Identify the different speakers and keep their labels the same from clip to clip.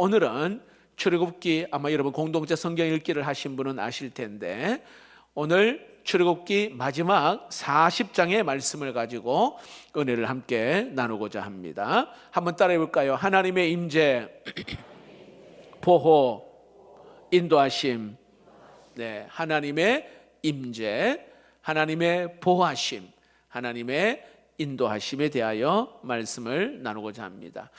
Speaker 1: 오늘은 출애굽기, 아마 여러분 공동체 성경 읽기를 하신 분은 아실 텐데, 오늘 출애굽기 마지막 40장의 말씀을 가지고 은혜를 함께 나누고자 합니다. 한번 따라해 볼까요? 하나님의 임재, 보호, 인도하심. 네, 하나님의 임재, 하나님의 보호하심, 하나님의 인도하심에 대하여 말씀을 나누고자 합니다.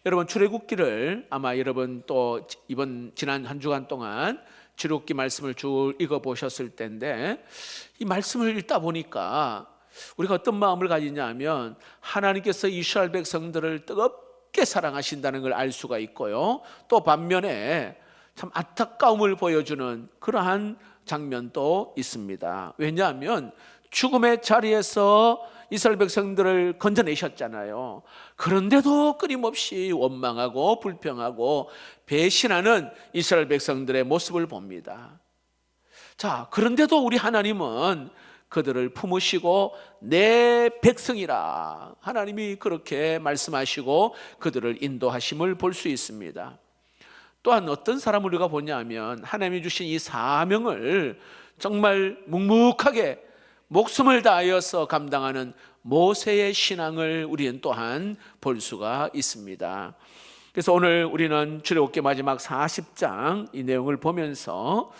Speaker 1: 여러분, 출애굽기를 아마 여러분 또 지난 한 주간 동안 출애굽기 말씀을 쭉 읽어보셨을 텐데, 이 말씀을 읽다 보니까 우리가 어떤 마음을 가지냐 하면, 하나님께서 이스라엘 백성들을 뜨겁게 사랑하신다는 걸 알 수가 있고요, 또 반면에 참 안타까움을 보여주는 그러한 장면도 있습니다. 왜냐하면 죽음의 자리에서 이스라엘 백성들을 건져내셨잖아요. 그런데도 끊임없이 원망하고 불평하고 배신하는 이스라엘 백성들의 모습을 봅니다. 자, 그런데도 우리 하나님은 그들을 품으시고 내 백성이라, 하나님이 그렇게 말씀하시고 그들을 인도하심을 볼 수 있습니다. 또한 어떤 사람을 우리가 보냐면, 하나님이 주신 이 사명을 정말 묵묵하게 목숨을 다하여서 감당하는 모세의 신앙을 우리는 또한 볼 수가 있습니다. 그래서 오늘 우리는 출애굽기 마지막 40장 이 내용을 보면서,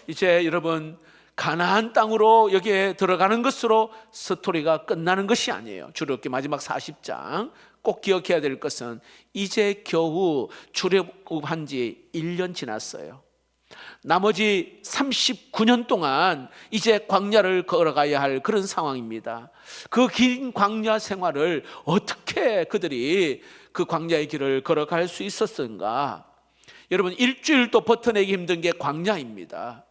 Speaker 1: 이제 여러분 가나안 땅으로 여기에 들어가는 것으로 스토리가 끝나는 것이 아니에요. 출애굽기 마지막 40장 꼭 기억해야 될 것은, 이제 겨우 출애굽한 지 1년 지났어요. 나머지 39년 동안 이제 광야를 걸어가야 할 그런 상황입니다. 그 긴 광야 생활을 어떻게 그들이 그 광야의 길을 걸어갈 수 있었던가? 여러분, 일주일도 버텨내기 힘든 게 광야입니다.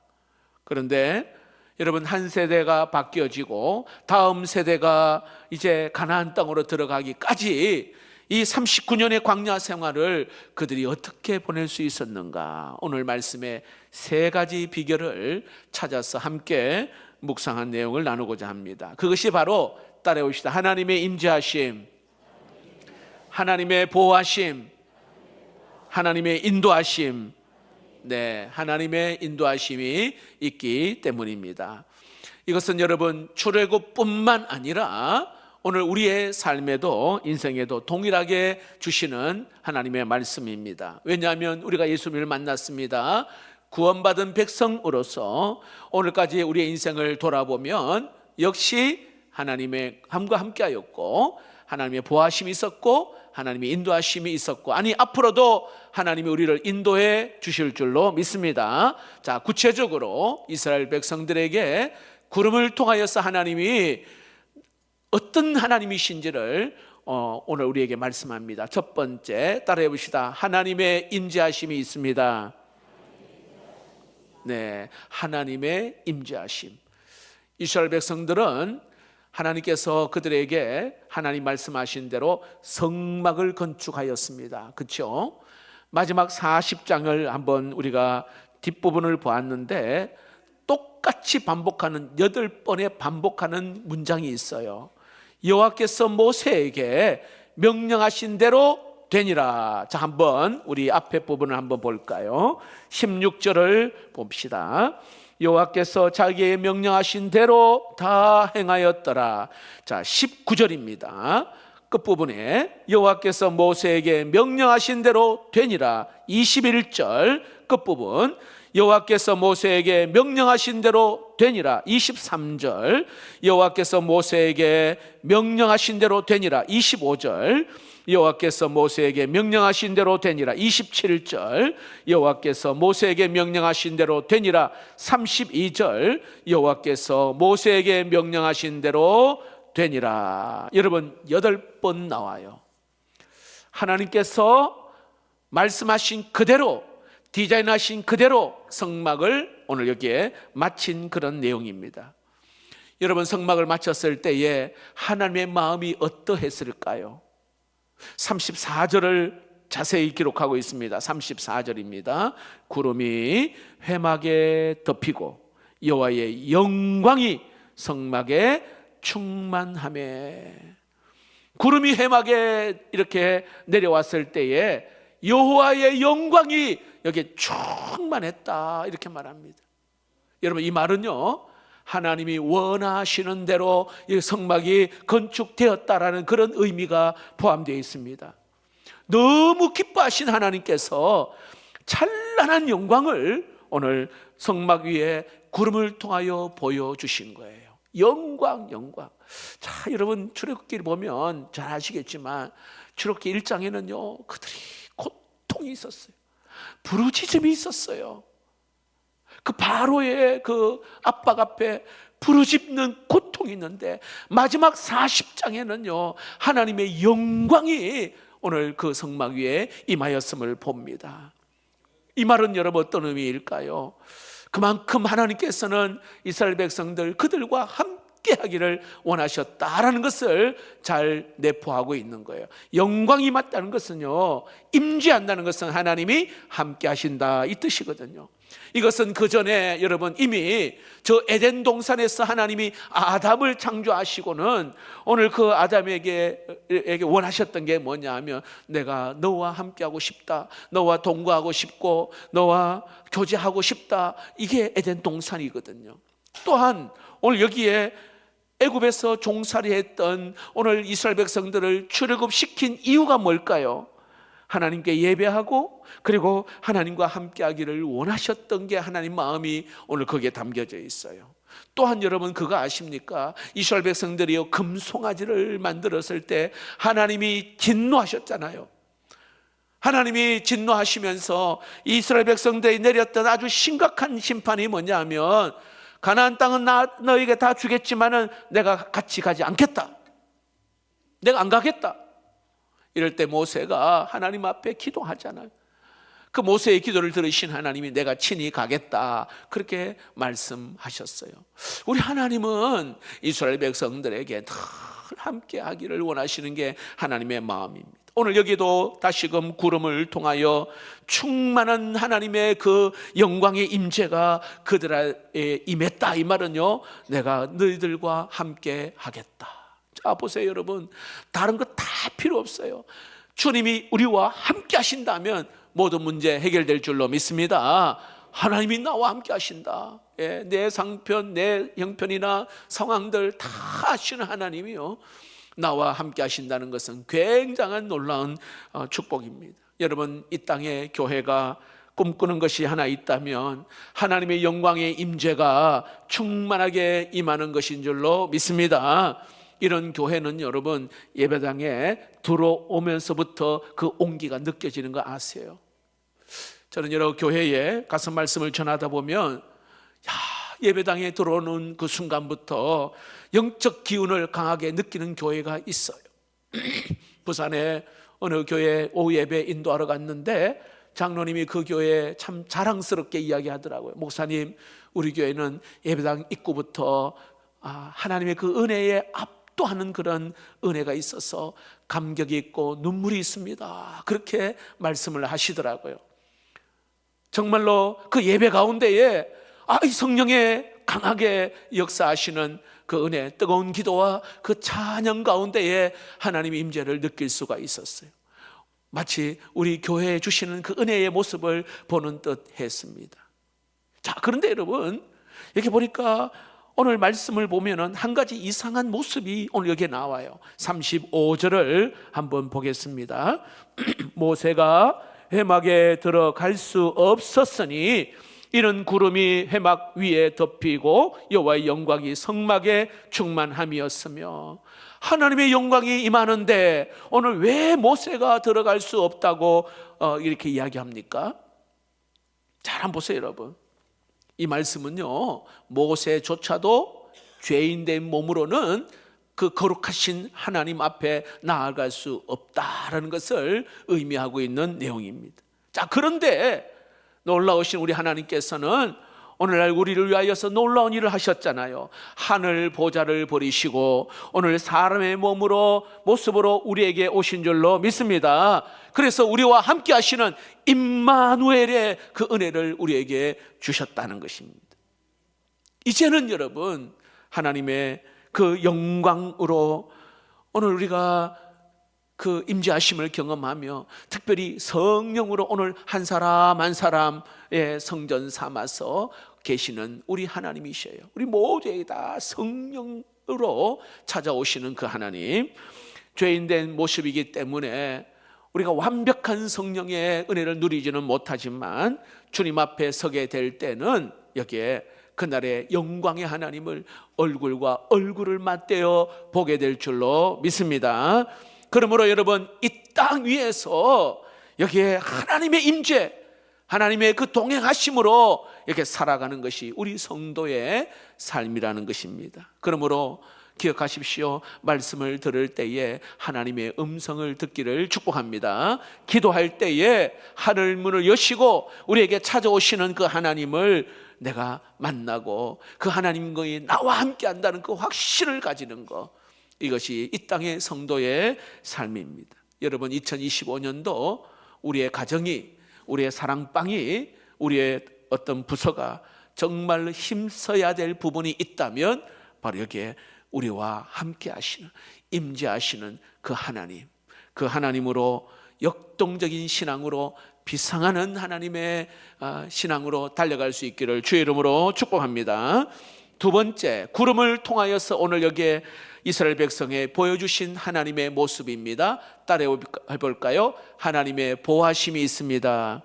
Speaker 1: 그런데 여러분, 한 세대가 바뀌어지고 다음 세대가 이제 가나안 땅으로 들어가기까지 이 39년의 광야 생활을 그들이 어떻게 보낼 수 있었는가? 오늘 말씀에 세 가지 비결을 찾아서 함께 묵상한 내용을 나누고자 합니다. 그것이 바로, 따라해 봅시다. 하나님의 임재하심, 하나님의 보호하심, 하나님의 인도하심. 네, 하나님의 인도하심이 있기 때문입니다. 이것은 여러분 출애굽뿐만 아니라 오늘 우리의 삶에도, 인생에도 동일하게 주시는 하나님의 말씀입니다. 왜냐하면 우리가 예수님을 만났습니다. 구원받은 백성으로서 오늘까지 우리의 인생을 돌아보면 역시 하나님의 함과 함께하였고, 하나님의 보호하심이 있었고, 하나님의 인도하심이 있었고, 아니 앞으로도 하나님이 우리를 인도해 주실 줄로 믿습니다. 자, 구체적으로 이스라엘 백성들에게 구름을 통하여서 하나님이 어떤 하나님이신지를 오늘 우리에게 말씀합니다. 첫 번째, 따라해 봅시다. 하나님의 임재하심이 있습니다. 네, 하나님의 임재하심. 이스라엘 백성들은 하나님께서 그들에게 하나님 말씀하신 대로 성막을 건축하였습니다. 그렇죠? 마지막 40장을 한번 우리가 뒷부분을 보았는데, 똑같이 반복하는 8번의 반복하는 문장이 있어요. 여호와께서 모세에게 명령하신 대로 되니라. 자, 한번 우리 앞에 부분을 한번 볼까요? 16절을 봅시다. 여호와께서 자기의 명령하신 대로 다 행하였더라. 자, 19절입니다. 끝부분에 여호와께서 모세에게 명령하신 대로 되니라. 21절 끝부분, 여호와께서 모세에게 명령하신 대로 되니라. 23절, 여호와께서 모세에게 명령하신 대로 되니라. 25절, 여호와께서 모세에게 명령하신 대로 되니라. 27절, 여호와께서 모세에게 명령하신 대로 되니라. 32절, 여호와께서 모세에게 명령하신 대로 되니라. 여러분, 8번 나와요. 하나님께서 말씀하신 그대로, 디자인하신 그대로 성막을 오늘 여기에 마친 그런 내용입니다. 여러분, 성막을 마쳤을 때에 하나님의 마음이 어떠했을까요? 34절을 자세히 기록하고 있습니다. 34절입니다. 구름이 회막에 덮이고 여호와의 영광이 성막에 충만하매. 구름이 회막에 이렇게 내려왔을 때에 여호와의 영광이 여기에 충만했다, 이렇게 말합니다. 여러분, 이 말은요, 하나님이 원하시는 대로 이 성막이 건축되었다라는 그런 의미가 포함되어 있습니다. 너무 기뻐하신 하나님께서 찬란한 영광을 오늘 성막 위에 구름을 통하여 보여주신 거예요. 영광, 영광. 자, 여러분, 출애굽기를 보면 잘 아시겠지만 출애굽기 1장에는요 그들이 고통이 있었어요. 부르짖음이 있었어요. 그 바로의 그 압박 앞에 부르짖는 고통이 있는데, 마지막 40장에는요 하나님의 영광이 오늘 그 성막 위에 임하였음을 봅니다. 이 말은 여러분 어떤 의미일까요? 그만큼 하나님께서는 이스라엘 백성들, 그들과 함께 하기를 원하셨다라는 것을 잘 내포하고 있는 거예요. 영광이 임했다는 것은요, 임재한다는 것은 하나님이 함께 하신다, 이 뜻이거든요. 이것은 그 전에 여러분 이미 저 에덴 동산에서 하나님이 아담을 창조하시고는 오늘 그 아담에게 원하셨던 게 뭐냐 하면, 내가 너와 함께하고 싶다, 너와 동거하고 싶고 너와 교제하고 싶다, 이게 에덴 동산이거든요. 또한 오늘 여기에 애굽에서 종살이했던 오늘 이스라엘 백성들을 출애굽시킨 이유가 뭘까요? 하나님께 예배하고 그리고 하나님과 함께하기를 원하셨던 게 하나님 마음이 오늘 거기에 담겨져 있어요. 또한 여러분 그거 아십니까? 이스라엘 백성들이요 금송아지를 만들었을 때 하나님이 진노하셨잖아요. 하나님이 진노하시면서 이스라엘 백성들이 내렸던 아주 심각한 심판이 뭐냐 하면, 가나안 땅은 너에게 다 주겠지만은 내가 같이 가지 않겠다, 내가 안 가겠다. 이럴 때 모세가 하나님 앞에 기도하잖아요. 그 모세의 기도를 들으신 하나님이 내가 친히 가겠다, 그렇게 말씀하셨어요. 우리 하나님은 이스라엘 백성들에게 늘 함께 하기를 원하시는 게 하나님의 마음입니다. 오늘 여기도 다시금 구름을 통하여 충만한 하나님의 그 영광의 임재가 그들에게 임했다, 이 말은요, 내가 너희들과 함께 하겠다. 자, 보세요 여러분, 다른 거 다 필요 없어요. 주님이 우리와 함께 하신다면 모든 문제 해결될 줄로 믿습니다. 하나님이 나와 함께 하신다. 내 상편, 내 형편이나 상황들 다 아시는 하나님이요, 나와 함께 하신다는 것은 굉장한 놀라운 축복입니다. 여러분, 이 땅에 교회가 꿈꾸는 것이 하나 있다면 하나님의 영광의 임재가 충만하게 임하는 것인 줄로 믿습니다. 이런 교회는 여러분 예배당에 들어오면서부터 그 온기가 느껴지는 거 아세요? 저는 여러 교회에 가서 말씀을 전하다 보면 예배당에 들어오는 그 순간부터 영적 기운을 강하게 느끼는 교회가 있어요. 부산에 어느 교회 오후 예배 인도하러 갔는데 장로님이 그 교회에 참 자랑스럽게 이야기하더라고요. 목사님, 우리 교회는 예배당 입구부터 하나님의 그 은혜에 압도하는 그런 은혜가 있어서 감격이 있고 눈물이 있습니다, 그렇게 말씀을 하시더라고요. 정말로 그 예배 가운데에 이 성령의 강하게 역사하시는 그 은혜, 뜨거운 기도와 그 찬양 가운데에 하나님의 임재를 느낄 수가 있었어요. 마치 우리 교회에 주시는 그 은혜의 모습을 보는 듯 했습니다. 자, 그런데 여러분, 여기 보니까 오늘 말씀을 보면은 한 가지 이상한 모습이 오늘 여기에 나와요. 35절을 한번 보겠습니다. 모세가 회막에 들어갈 수 없었으니 이는 구름이 회막 위에 덮이고 여호와의 영광이 성막에 충만함이었으며, 하나님의 영광이 임하는데 오늘 왜 모세가 들어갈 수 없다고 이렇게 이야기합니까? 잘 한번 보세요 여러분. 이 말씀은요, 모세조차도 죄인된 몸으로는 그 거룩하신 하나님 앞에 나아갈 수 없다라는 것을 의미하고 있는 내용입니다. 자, 그런데 놀라우신 우리 하나님께서는 오늘날 우리를 위하여서 놀라운 일을 하셨잖아요. 하늘 보좌를 버리시고 오늘 사람의 모습으로 우리에게 오신 줄로 믿습니다. 그래서 우리와 함께 하시는 임마누엘의 그 은혜를 우리에게 주셨다는 것입니다. 이제는 여러분, 하나님의 그 영광으로 오늘 우리가 그 임재하심을 경험하며 특별히 성령으로 오늘 한 사람 한 사람의 성전 삼아서 계시는 우리 하나님이셔요. 우리 모두에게 다 성령으로 찾아오시는 그 하나님, 죄인된 모습이기 때문에 우리가 완벽한 성령의 은혜를 누리지는 못하지만 주님 앞에 서게 될 때는 여기에 그날의 영광의 하나님을 얼굴과 얼굴을 맞대어 보게 될 줄로 믿습니다. 그러므로 여러분, 이 땅 위에서 여기에 하나님의 임재, 하나님의 그 동행하심으로 이렇게 살아가는 것이 우리 성도의 삶이라는 것입니다. 그러므로 기억하십시오. 말씀을 들을 때에 하나님의 음성을 듣기를 축복합니다. 기도할 때에 하늘 문을 여시고 우리에게 찾아오시는 그 하나님을 내가 만나고 그 하나님과 나와 함께 한다는 그 확신을 가지는 것, 이것이 이 땅의 성도의 삶입니다. 여러분, 2025년도 우리의 가정이, 우리의 사랑방이, 우리의 어떤 부서가 정말 힘써야 될 부분이 있다면 바로 여기에 우리와 함께 하시는, 임재하시는 그 하나님, 그 하나님으로 역동적인 신앙으로 비상하는 하나님의 신앙으로 달려갈 수 있기를 주의 이름으로 축복합니다. 두 번째, 구름을 통하여서 오늘 여기에 이스라엘 백성에 보여주신 하나님의 모습입니다. 따라해 볼까요? 하나님의 보호하심이 있습니다.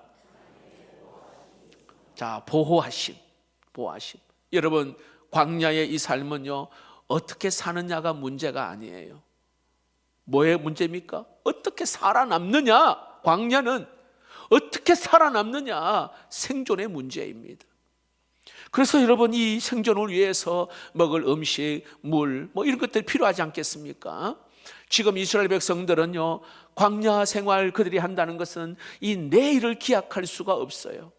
Speaker 1: 자, 보호하심. 여러분, 광야의 이 삶은요, 어떻게 사느냐가 문제가 아니에요. 뭐의 문제입니까? 어떻게 살아남느냐. 광야는 어떻게 살아남느냐, 생존의 문제입니다. 그래서 여러분, 이 생존을 위해서 먹을 음식, 물, 이런 것들이 필요하지 않겠습니까? 지금 이스라엘 백성들은요, 광야 생활 그들이 한다는 것은 이 내일을 기약할 수가 없어요.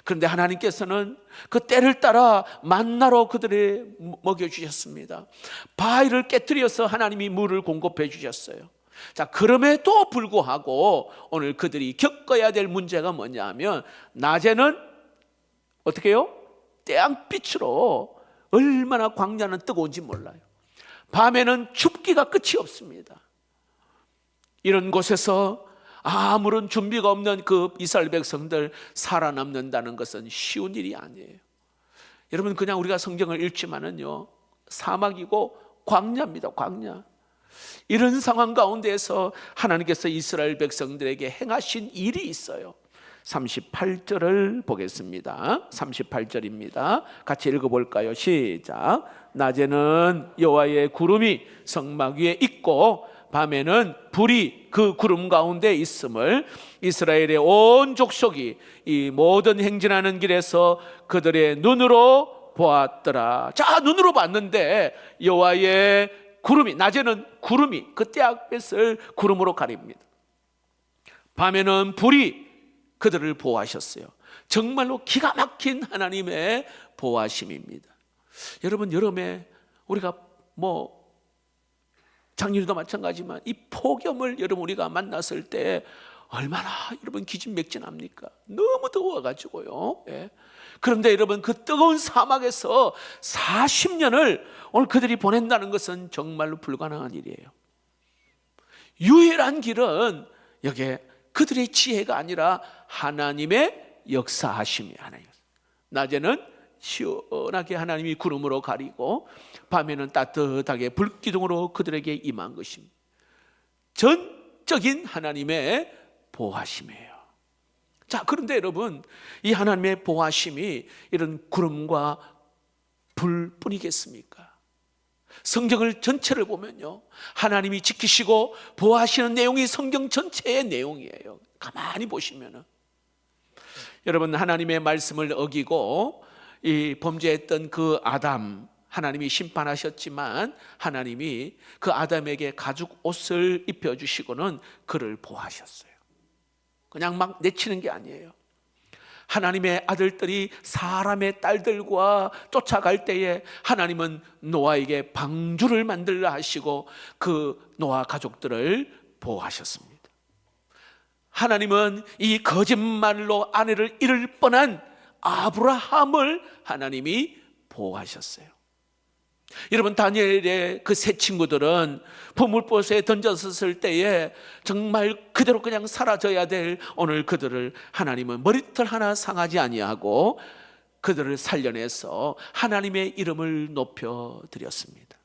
Speaker 1: 그런데 하나님께서는 그 때를 따라 만나로 그들을 먹여주셨습니다. 바위를 깨뜨려서 하나님이 물을 공급해 주셨어요. 자, 그럼에도 불구하고 오늘 그들이 겪어야 될 문제가 뭐냐 하면, 낮에는 어떻게 해요? 태양빛으로 얼마나 광야는 뜨거운지 몰라요. 밤에는 춥기가 끝이 없습니다. 이런 곳에서 아무런 준비가 없는 그 이스라엘 백성들 살아남는다는 것은 쉬운 일이 아니에요. 여러분, 그냥 우리가 성경을 읽지만은요, 사막이고 광야입니다. 광야. 이런 상황 가운데에서 하나님께서 이스라엘 백성들에게 행하신 일이 있어요. 38절을 보겠습니다. 38절입니다. 같이 읽어볼까요? 시작. 낮에는 여호와의 구름이 성막 위에 있고 밤에는 불이 그 구름 가운데 있음을 이스라엘의 온 족속이 이 모든 행진하는 길에서 그들의 눈으로 보았더라. 자, 눈으로 봤는데 여호와의 구름이, 낮에는 구름이 그 태양빛을 구름으로 가립니다. 밤에는 불이 그들을 보호하셨어요. 정말로 기가 막힌 하나님의 보호하심입니다. 여러분, 여름에 우리가 작년에도 마찬가지지만 이 폭염을 여러분 우리가 만났을 때 얼마나 여러분 기진맥진합니까? 너무 더워가지고요. 예. 그런데 여러분, 그 뜨거운 사막에서 40년을 오늘 그들이 보낸다는 것은 정말로 불가능한 일이에요. 유일한 길은 여기에 그들의 지혜가 아니라 하나님의 역사하심이 하나님. 낮에는 시원하게 하나님이 구름으로 가리고 밤에는 따뜻하게 불기둥으로 그들에게 임한 것입니다. 전적인 하나님의 보호하심이에요. 자, 그런데 여러분, 이 하나님의 보호하심이 이런 구름과 불뿐이겠습니까? 성경을 전체를 보면요, 하나님이 지키시고 보호하시는 내용이 성경 전체의 내용이에요. 가만히 보시면은 여러분, 하나님의 말씀을 어기고 이 범죄했던 그 아담, 하나님이 심판하셨지만 하나님이 그 아담에게 가죽 옷을 입혀주시고는 그를 보호하셨어요. 그냥 막 내치는 게 아니에요. 하나님의 아들들이 사람의 딸들과 쫓아갈 때에 하나님은 노아에게 방주를 만들라 하시고 그 노아 가족들을 보호하셨습니다. 하나님은 이 거짓말로 아내를 잃을 뻔한 아브라함을 하나님이 보호하셨어요. 여러분, 다니엘의 그 세 친구들은 보물보에 던졌을 때에 정말 그대로 그냥 사라져야 될 오늘 그들을 하나님은 머리털 하나 상하지 아니하고 그들을 살려내서 하나님의 이름을 높여드렸습니다.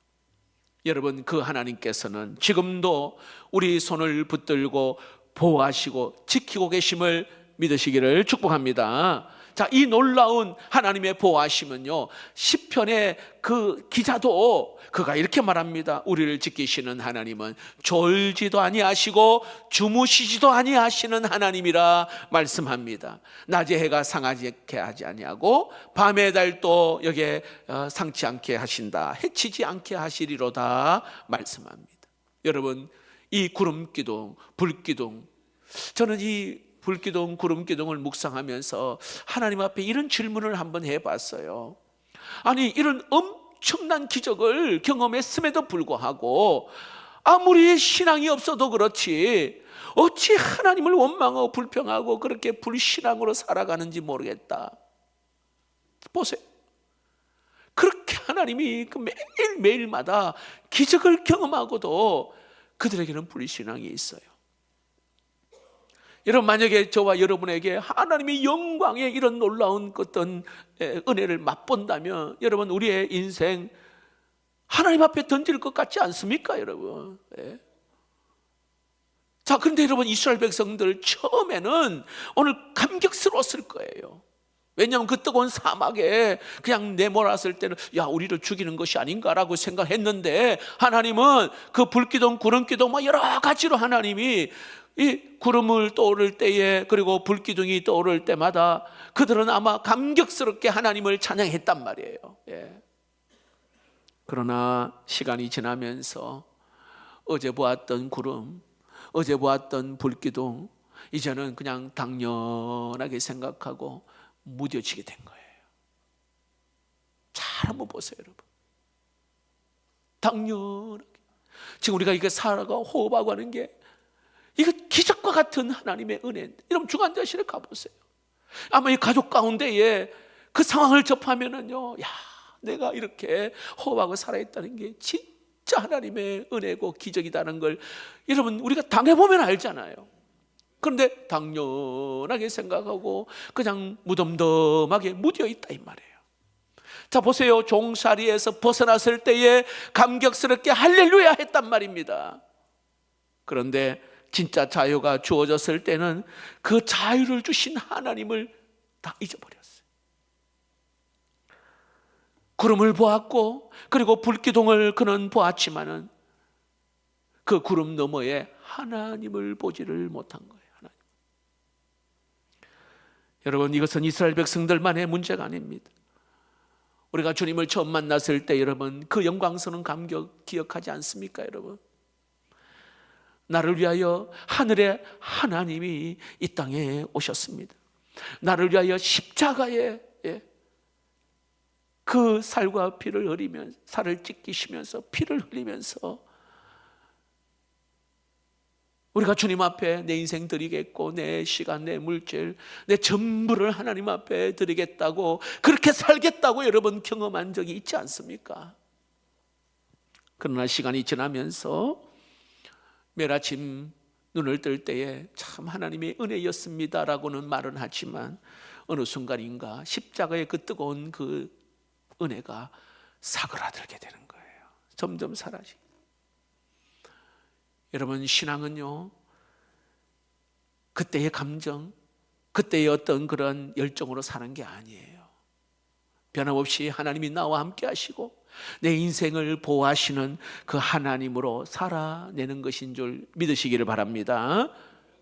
Speaker 1: 여러분, 그 하나님께서는 지금도 우리 손을 붙들고 보호하시고 지키고 계심을 믿으시기를 축복합니다. 자, 이 놀라운 하나님의 보호하심은요, 시편의 그 기자도 그가 이렇게 말합니다. 우리를 지키시는 하나님은 졸지도 아니하시고 주무시지도 아니하시는 하나님이라 말씀합니다. 낮에 해가 상하지 하지 아니하고 밤의 달도 여기에 상치 않게 하신다. 해치지 않게 하시리로다 말씀합니다. 여러분, 이 구름기둥, 불기둥, 저는 이 불기둥, 구름기둥을 묵상하면서 하나님 앞에 이런 질문을 한번 해봤어요. 아니, 이런 엄청난 기적을 경험했음에도 불구하고 아무리 신앙이 없어도 그렇지 어찌 하나님을 원망하고 불평하고 그렇게 불신앙으로 살아가는지 모르겠다. 보세요. 그렇게 하나님이 그 매일매일마다 기적을 경험하고도 그들에게는 불신앙이 있어요. 여러분, 만약에 저와 여러분에게 하나님의 영광의 이런 놀라운 어떤 은혜를 맛본다면 여러분, 우리의 인생 하나님 앞에 던질 것 같지 않습니까, 여러분? 자, 그런데 여러분, 이스라엘 백성들 처음에는 오늘 감격스러웠을 거예요. 왜냐하면 그 뜨거운 사막에 그냥 내몰았을 때는 야, 우리를 죽이는 것이 아닌가라고 생각했는데 하나님은 그 불기둥, 구름기둥 막 여러 가지로 하나님이 이 구름을 떠오를 때에 그리고 불기둥이 떠오를 때마다 그들은 아마 감격스럽게 하나님을 찬양했단 말이에요. 그러나 시간이 지나면서 어제 보았던 구름, 어제 보았던 불기둥 이제는 그냥 당연하게 생각하고 무뎌지게 된 거예요. 잘 한번 보세요, 여러분. 당연하게 지금 우리가 이게 살아가 호흡하고 하는 게 이거 기적과 같은 하나님의 은혜인데, 여러분 중환자실에 가보세요. 아마 이 가족 가운데에 그 상황을 접하면은요, 야, 내가 이렇게 호흡하고 살아있다는 게 진짜 하나님의 은혜고 기적이다는 걸 여러분 우리가 당해보면 알잖아요. 그런데 당연하게 생각하고 그냥 무덤덤하게 묻어있다 이 말이에요. 자, 보세요. 종살이에서 벗어났을 때에 감격스럽게 할렐루야 했단 말입니다. 그런데 진짜 자유가 주어졌을 때는 그 자유를 주신 하나님을 다 잊어버렸어요. 구름을 보았고 그리고 불기둥을 그는 보았지만은 그 구름 너머에 하나님을 보지를 못한 거예요. 하나님. 여러분, 이것은 이스라엘 백성들만의 문제가 아닙니다. 우리가 주님을 처음 만났을 때 여러분 그 영광스러운 감격 기억하지 않습니까, 여러분? 나를 위하여 하늘의 하나님이 이 땅에 오셨습니다. 나를 위하여 십자가에 그 살과 피를 흘리면서, 살을 찢기시면서 피를 흘리면서 우리가 주님 앞에 내 인생 드리겠고 내 시간, 내 물질, 내 전부를 하나님 앞에 드리겠다고 그렇게 살겠다고 여러분 경험한 적이 있지 않습니까? 그러나 시간이 지나면서 매일 아침 눈을 뜰 때에 참 하나님의 은혜였습니다라고는 말은 하지만 어느 순간인가 십자가의 그 뜨거운 그 은혜가 사그라들게 되는 거예요. 점점 사라지고. 여러분, 신앙은요 그때의 감정, 그때의 어떤 그런 열정으로 사는 게 아니에요. 변함없이 하나님이 나와 함께 하시고 내 인생을 보호하시는 그 하나님으로 살아내는 것인 줄 믿으시기를 바랍니다.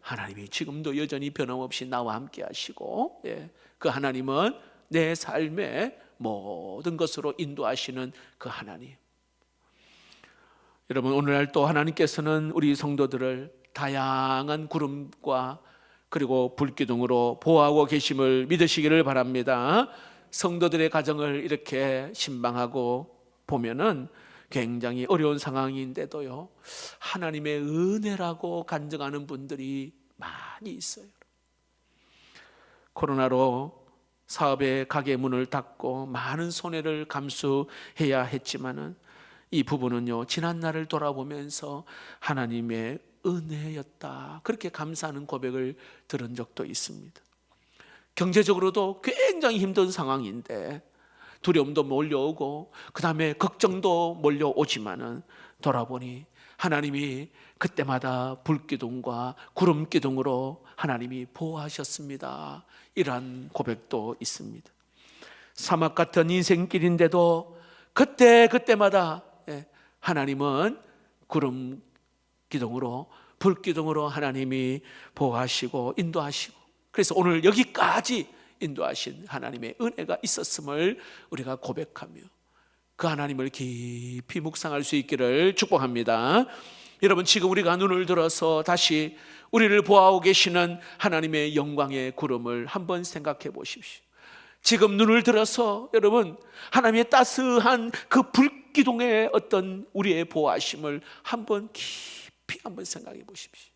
Speaker 1: 하나님이 지금도 여전히 변함없이 나와 함께 하시고 그 하나님은 내 삶의 모든 것으로 인도하시는 그 하나님. 여러분, 오늘날 또 하나님께서는 우리 성도들을 다양한 구름과 그리고 불기둥으로 보호하고 계심을 믿으시기를 바랍니다. 성도들의 가정을 이렇게 신방하고 보면은 굉장히 어려운 상황인데도요 하나님의 은혜라고 간증하는 분들이 많이 있어요. 코로나로 사업의 가게 문을 닫고 많은 손해를 감수해야 했지만은 이 부부는요, 지난 날을 돌아보면서 하나님의 은혜였다, 그렇게 감사하는 고백을 들은 적도 있습니다. 경제적으로도 굉장히 힘든 상황인데 두려움도 몰려오고 그 다음에 걱정도 몰려오지만은 돌아보니 하나님이 그때마다 불기둥과 구름기둥으로 하나님이 보호하셨습니다. 이러한 고백도 있습니다. 사막 같은 인생길인데도 그때마다 하나님은 구름기둥으로, 불기둥으로 하나님이 보호하시고 인도하시고, 그래서 오늘 여기까지 인도하신 하나님의 은혜가 있었음을 우리가 고백하며 그 하나님을 깊이 묵상할 수 있기를 축복합니다. 여러분, 지금 우리가 눈을 들어서 다시 우리를 보호하고 계시는 하나님의 영광의 구름을 한번 생각해 보십시오. 지금 눈을 들어서 여러분, 하나님의 따스한 그 불기둥의 어떤 우리의 보호하심을 한번 깊이 한번 생각해 보십시오.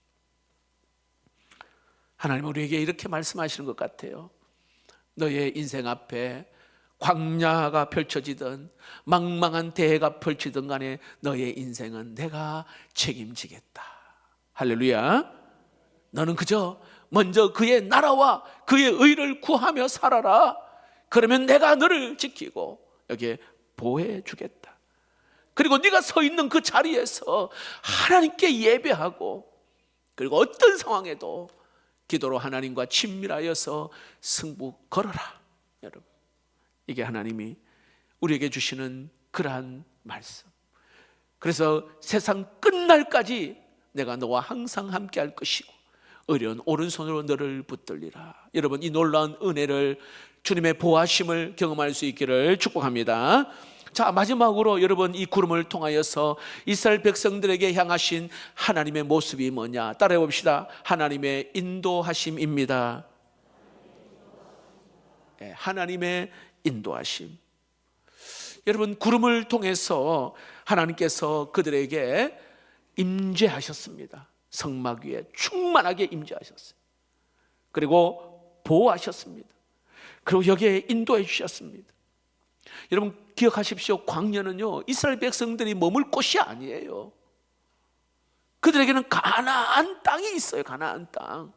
Speaker 1: 하나님은 우리에게 이렇게 말씀하시는 것 같아요. 너의 인생 앞에 광야가 펼쳐지든 망망한 대해가 펼치든 간에 너의 인생은 내가 책임지겠다. 할렐루야. 너는 그저 먼저 그의 나라와 그의 의를 구하며 살아라. 그러면 내가 너를 지키고 여기에 보호해 주겠다. 그리고 네가 서 있는 그 자리에서 하나님께 예배하고, 그리고 어떤 상황에도 기도로 하나님과 친밀하여서 승부 걸어라. 여러분, 이게 하나님이 우리에게 주시는 그러한 말씀. 그래서 세상 끝날까지 내가 너와 항상 함께 할 것이고 의로운 오른손으로 너를 붙들리라. 여러분, 이 놀라운 은혜를, 주님의 보호하심을 경험할 수 있기를 축복합니다. 자, 마지막으로 여러분, 이 구름을 통하여서 이스라엘 백성들에게 향하신 하나님의 모습이 뭐냐? 따라해 봅시다. 하나님의 인도하심입니다. 네, 하나님의 인도하심. 여러분, 구름을 통해서 하나님께서 그들에게 임재하셨습니다. 성막 위에 충만하게 임재하셨어요. 그리고 보호하셨습니다. 그리고 여기에 인도해 주셨습니다. 여러분, 기억하십시오. 광야는요, 이스라엘 백성들이 머물 곳이 아니에요. 그들에게는 가나안 땅이 있어요. 가나안 땅.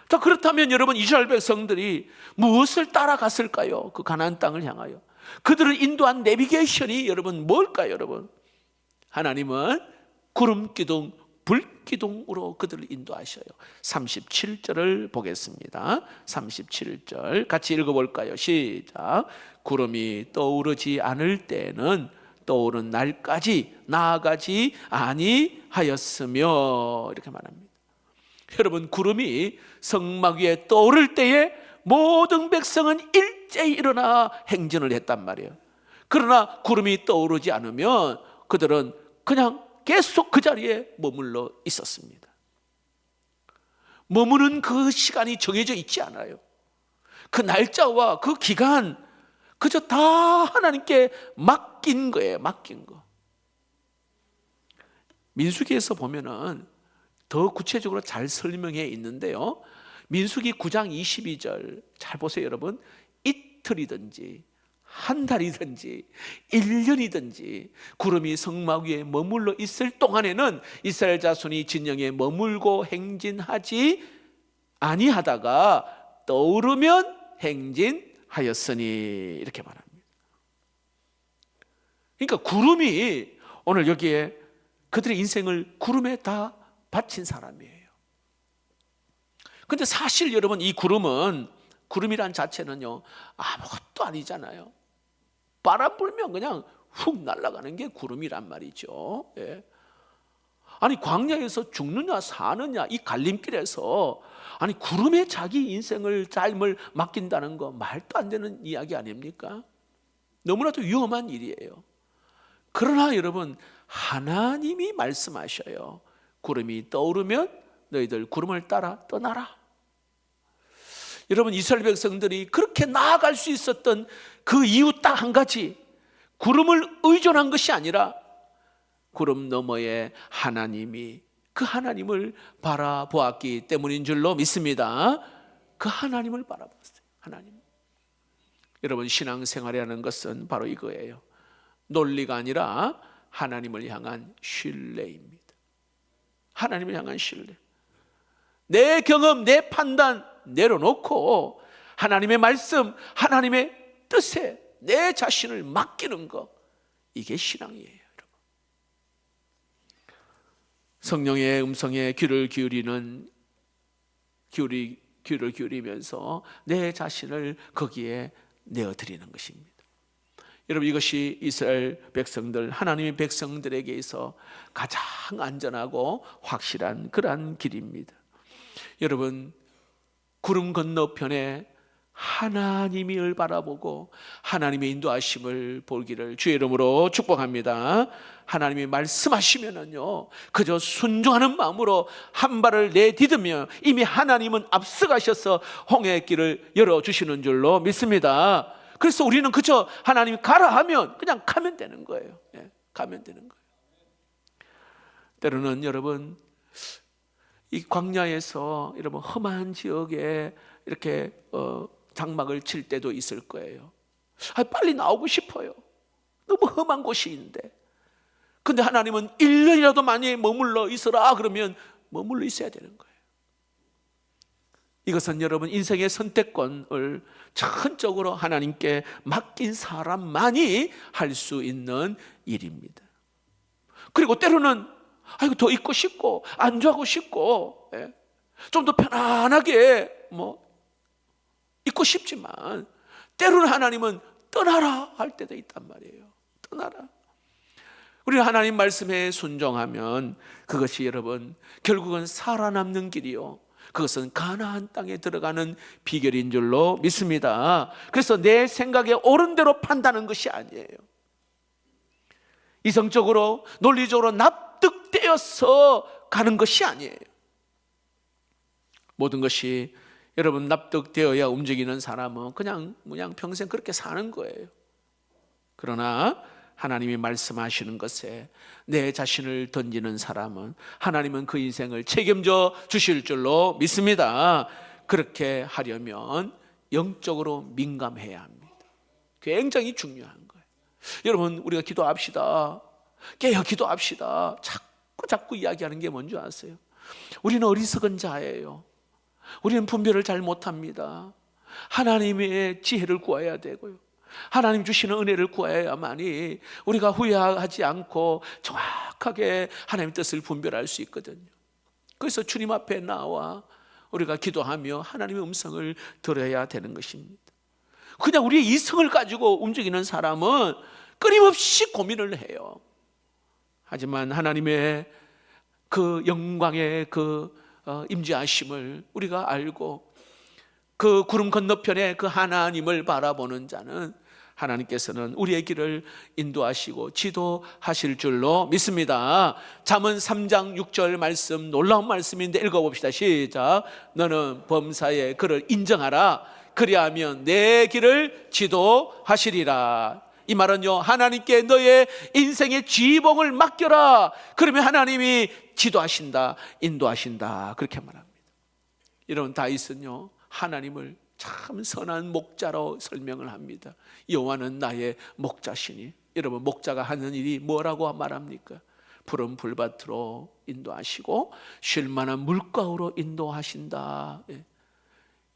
Speaker 1: 자, 그렇다면 여러분, 이스라엘 백성들이 무엇을 따라갔을까요? 그 가나안 땅을 향하여 그들을 인도한 내비게이션이 여러분 뭘까요? 여러분, 하나님은 구름기둥, 불기둥으로 그들을 인도하셔요. 37절을 보겠습니다. 37절 같이 읽어볼까요? 시작. 구름이 떠오르지 않을 때는 떠오른 날까지 나아가지 아니하였으며, 이렇게 말합니다. 여러분, 구름이 성막 위에 떠오를 때에 모든 백성은 일제히 일어나 행진을 했단 말이에요. 그러나 구름이 떠오르지 않으면 그들은 그냥 계속 그 자리에 머물러 있었습니다. 머무는 그 시간이 정해져 있지 않아요. 그 날짜와 그 기간 그저 다 하나님께 맡긴 거예요. 맡긴 거. 민수기에서 보면은 더 구체적으로 잘 설명해 있는데요, 민수기 9장 22절 잘 보세요. 여러분, 이틀이든지 한 달이든지 1년이든지 구름이 성막 위에 머물러 있을 동안에는 이스라엘 자손이 진영에 머물고 행진하지 아니하다가 떠오르면 행진하였으니, 이렇게 말합니다. 그러니까 구름이 오늘 여기에 그들의 인생을 구름에 다 바친 사람이에요. 근데 사실 여러분, 이 구름이란 자체는요 아무것도 아니잖아요. 바람 불면 그냥 훅 날아가는 게 구름이란 말이죠. 예. 아니, 광야에서 죽느냐 사느냐 이 갈림길에서 아니 구름에 자기 인생을, 삶을 맡긴다는 거 말도 안 되는 이야기 아닙니까? 너무나도 위험한 일이에요. 그러나 여러분, 하나님이 말씀하셔요. 구름이 떠오르면 너희들 구름을 따라 떠나라. 여러분, 이스라엘 백성들이 그렇게 나아갈 수 있었던 그 이유 딱 한 가지, 구름을 의존한 것이 아니라 구름 너머에 하나님이, 그 하나님을 바라보았기 때문인 줄로 믿습니다. 그 하나님을 바라봤어요. 하나님. 여러분, 신앙생활이라는 것은 바로 이거예요. 논리가 아니라 하나님을 향한 신뢰입니다. 하나님을 향한 신뢰. 내 경험, 내 판단 내려놓고 하나님의 말씀, 하나님의 뜻에 내 자신을 맡기는 것, 이게 신앙이에요, 여러분. 성령의 음성에 귀를 기울이면서 내 자신을 거기에 내어드리는 것입니다. 여러분, 이것이 이스라엘 백성들, 하나님의 백성들에게 있어 가장 안전하고 확실한 그러한 길입니다. 여러분, 구름 건너편에 하나님을 바라보고 하나님의 인도하심을 보기를 주의 이름으로 축복합니다. 하나님이 말씀하시면은요, 그저 순종하는 마음으로 한 발을 내디디며 이미 하나님은 앞서가셔서 홍해의 길을 열어주시는 줄로 믿습니다. 그래서 우리는 그저 하나님이 가라 하면 그냥 가면 되는 거예요. 가면 되는 거예요. 때로는 여러분, 이 광야에서 여러분 험한 지역에 이렇게 장막을 칠 때도 있을 거예요. 빨리 나오고 싶어요. 너무 험한 곳인데. 근데 하나님은 1년이라도 많이 머물러 있어라 그러면 머물러 있어야 되는 거예요. 이것은 여러분 인생의 선택권을 전적으로 하나님께 맡긴 사람만이 할 수 있는 일입니다. 그리고 때로는 더 있고 싶고 안주하고 싶고 좀 더 편안하게 있고 싶지만 때로는 하나님은 떠나라 할 때도 있단 말이에요. 떠나라. 우리는 하나님 말씀에 순종하면 그것이 여러분 결국은 살아남는 길이요, 그것은 가나안 땅에 들어가는 비결인 줄로 믿습니다. 그래서 내 생각에 옳은 대로 판단하는 것이 아니에요. 이성적으로 논리적으로 납득되어서 가는 것이 아니에요. 모든 것이 여러분 납득되어야 움직이는 사람은 그냥 평생 그렇게 사는 거예요. 그러나 하나님이 말씀하시는 것에 내 자신을 던지는 사람은 하나님은 그 인생을 책임져 주실 줄로 믿습니다. 그렇게 하려면 영적으로 민감해야 합니다. 굉장히 중요한 거예요. 여러분, 우리가 기도합시다, 깨어 기도합시다, 자꾸 이야기하는 게 뭔지 아세요? 우리는 어리석은 자예요. 우리는 분별을 잘 못합니다. 하나님의 지혜를 구해야 되고요, 하나님 주시는 은혜를 구해야만이 우리가 후회하지 않고 정확하게 하나님의 뜻을 분별할 수 있거든요. 그래서 주님 앞에 나와 우리가 기도하며 하나님의 음성을 들어야 되는 것입니다. 그냥 우리의 이성을 가지고 움직이는 사람은 끊임없이 고민을 해요. 하지만 하나님의 그 영광의 그 임재하심을 우리가 알고 그 구름 건너편에 그 하나님을 바라보는 자는 하나님께서는 우리의 길을 인도하시고 지도하실 줄로 믿습니다. 잠언 3장 6절 말씀, 놀라운 말씀인데 읽어봅시다. 시작. 너는 범사에 그를 인정하라. 그리하면 내 길을 지도하시리라. 이 말은요, 하나님께 너의 인생의 지봉을 맡겨라. 그러면 하나님이 지도하신다, 인도하신다, 그렇게 말합니다. 여러분, 다윗은요 하나님을 참 선한 목자로 설명을 합니다. 여호와는 나의 목자시니. 여러분, 목자가 하는 일이 뭐라고 말합니까? 푸른 풀밭으로 인도하시고 쉴 만한 물가로 인도하신다.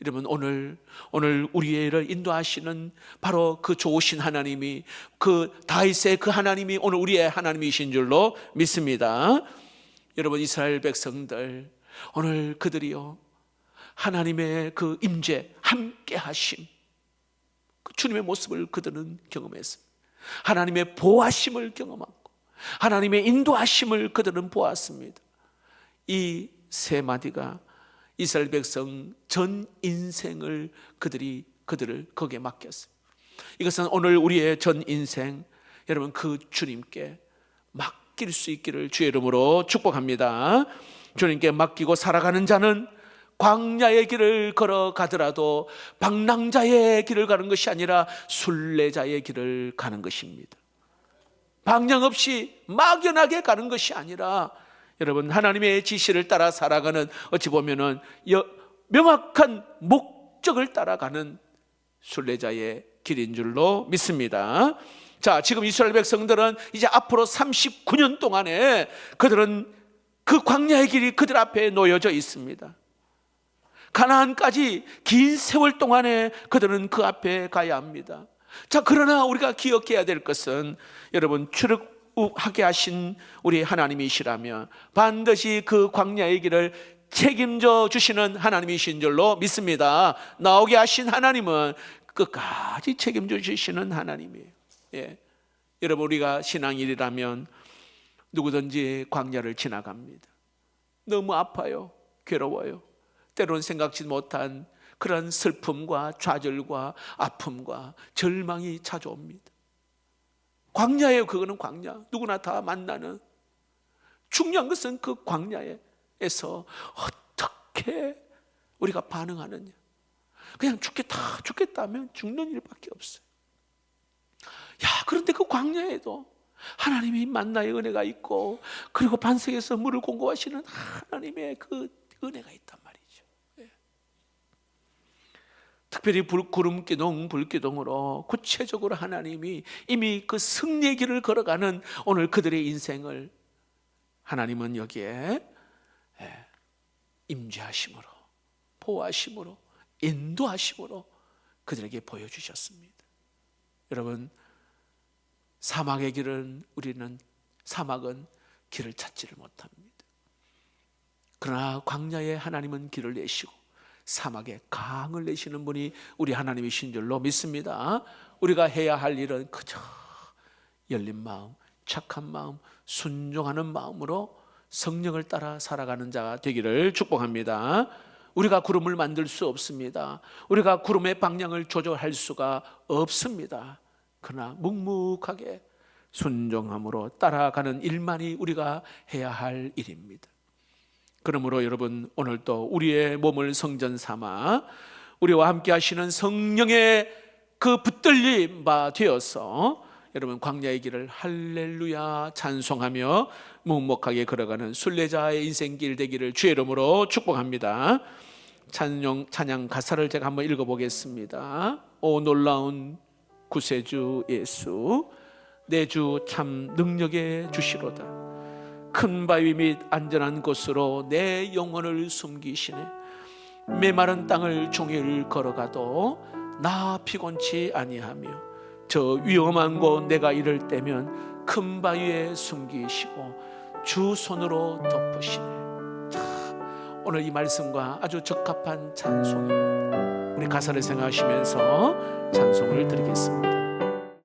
Speaker 1: 여러분, 오늘 우리를 인도하시는 바로 그 좋으신 하나님이, 그 다윗의 그 하나님이 오늘 우리의 하나님이신 줄로 믿습니다. 여러분, 이스라엘 백성들, 오늘 그들이요 하나님의 그 임재, 함께 하심, 그 주님의 모습을 그들은 경험했습니다. 하나님의 보호하심을 경험하고 하나님의 인도하심을 그들은 보았습니다. 이 세 마디가 이스라엘 백성 전 인생을 그들을 거기에 맡겼습니다. 이것은 오늘 우리의 전 인생, 여러분 그 주님께 맡길 수 있기를 주의 이름으로 축복합니다. 주님께 맡기고 살아가는 자는 광야의 길을 걸어가더라도 방랑자의 길을 가는 것이 아니라 순례자의 길을 가는 것입니다. 방향 없이 막연하게 가는 것이 아니라 여러분 하나님의 지시를 따라 살아가는, 어찌 보면은 명확한 목적을 따라가는 순례자의 길인 줄로 믿습니다. 자, 지금 이스라엘 백성들은 이제 앞으로 39년 동안에 그들은 그 광야의 길이 그들 앞에 놓여져 있습니다. 가나안까지 긴 세월 동안에 그들은 그 앞에 가야 합니다. 자, 그러나 우리가 기억해야 될 것은 여러분, 출애굽하게 하신 우리 하나님이시라면 반드시 그 광야의 길을 책임져 주시는 하나님이신 줄로 믿습니다. 나오게 하신 하나님은 끝까지 책임져 주시는 하나님이에요. 예. 여러분, 우리가 신앙인이라면 누구든지 광야를 지나갑니다. 너무 아파요. 괴로워요. 때로는 생각지 못한 그런 슬픔과 좌절과 아픔과 절망이 찾아옵니다. 광야예요. 그거는 광야. 누구나 다 만나는. 중요한 것은 그 광야에서 어떻게 우리가 반응하느냐. 그냥 죽겠다 하면 죽는 일밖에 없어요. 야, 그런데 그 광야에도 하나님이 만나의 은혜가 있고, 그리고 반석에서 물을 공급하시는 하나님의 그 은혜가 있단 말이죠. 예. 특별히 구름기둥, 불기둥으로 구체적으로 하나님이 이미 그 승리의 길을 걸어가는 오늘 그들의 인생을 하나님은 여기에 임재하심으로, 보호하심으로, 인도하심으로 그들에게 보여주셨습니다. 여러분, 사막의 길은 사막은 길을 찾지를 못합니다. 그러나 광야에 하나님은 길을 내시고 사막에 강을 내시는 분이 우리 하나님이신 줄로 믿습니다. 우리가 해야 할 일은 그저 열린 마음, 착한 마음, 순종하는 마음으로 성령을 따라 살아가는 자가 되기를 축복합니다. 우리가 구름을 만들 수 없습니다. 우리가 구름의 방향을 조절할 수가 없습니다. 그러나 묵묵하게 순종함으로 따라가는 일만이 우리가 해야 할 일입니다. 그러므로 여러분, 오늘도 우리의 몸을 성전 삼아 우리와 함께 하시는 성령의 그 붙들림 바 되어서 여러분, 광야의 길을 할렐루야 찬송하며 묵묵하게 걸어가는 순례자의 인생길 되기를 주의 이름으로 축복합니다. 찬양 가사를 제가 한번 읽어보겠습니다. 오 놀라운 구세주 예수, 내 주 참 능력의 주시로다. 큰 바위 및 안전한 곳으로 내 영혼을 숨기시네. 메마른 땅을 종일 걸어가도 나 피곤치 아니하며 저 위험한 곳 내가 이를 때면 큰 바위에 숨기시고 주 손으로 덮으시네. 자, 오늘 이 말씀과 아주 적합한 찬송입니다. 우리 가사를 생각하시면서 찬송을 드리겠습니다.